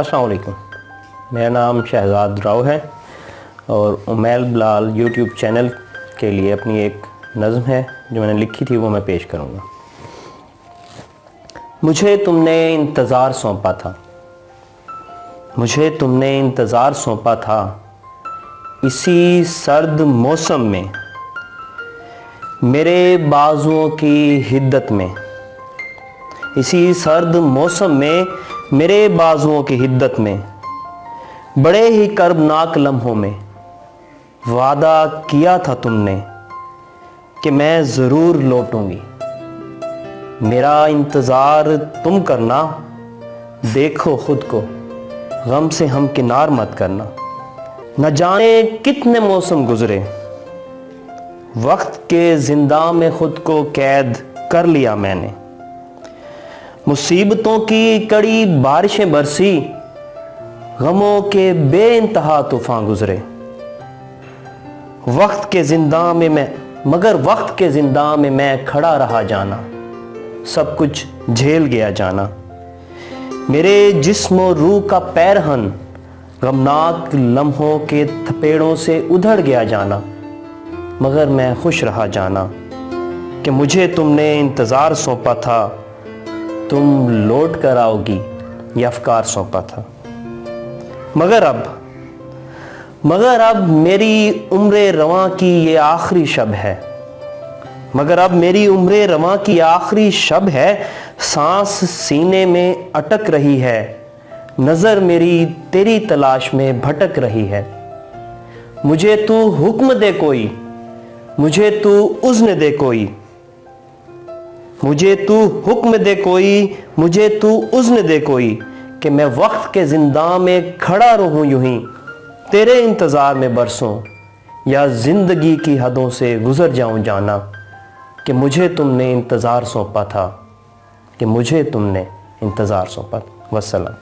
अस्सलाम वालेकुम। मेरा नाम शहजाद राव है और उमैल बिलाल यूट्यूब चैनल के लिए अपनी एक नज़म है जो मैंने लिखी थी वो मैं पेश करूँगा। मुझे तुमने इंतज़ार सौंपा था, मुझे तुमने इंतज़ार सौंपा था, इसी सर्द मौसम में मेरे बाजुओं की हिद्दत में, इसी सर्द मौसम में मेरे बाजुओं की हिद्दत में, बड़े ही कर्बनाक लम्हों में वादा किया था तुमने कि मैं ज़रूर लौटूंगी। मेरा इंतज़ार तुम करना, देखो खुद को गम से हम किनार मत करना। न जाने कितने मौसम गुजरे, वक्त के जिंदा में खुद को कैद कर लिया मैंने। मुसीबतों की कड़ी बारिशें बरसी, गमों के बेइंतहा तूफान गुजरे। वक्त के जिंदा में वक्त के जिंदा में मैं खड़ा रहा जाना, सब कुछ झेल गया जाना। मेरे जिस्म और रूह का पैरहन गमनाक लम्हों के थपेड़ों से उधड़ गया जाना, मगर मैं खुश रहा जाना कि मुझे तुमने इंतज़ार सौंपा था, तुम लौट कर आओगी ये अफ़कार सौंपा था। मगर अब मेरी उम्र रवां की ये आखिरी शब है, मगर अब मेरी उम्र रवां की आखिरी शब है। सांस सीने में अटक रही है, नज़र मेरी तेरी तलाश में भटक रही है। मुझे तू हुक्म दे कोई, मुझे तू उज़्न दे कोई, मुझे तू हुक्म दे कोई, मुझे तू उज़्न दे कोई, कि मैं वक्त के जिंदा में खड़ा रहूं यूं ही तेरे इंतज़ार में बरसों, या ज़िंदगी की हदों से गुज़र जाऊं जाना कि मुझे तुमने इंतज़ार सौंपा था, कि मुझे तुमने इंतज़ार सौंपा था। वस्सलाम।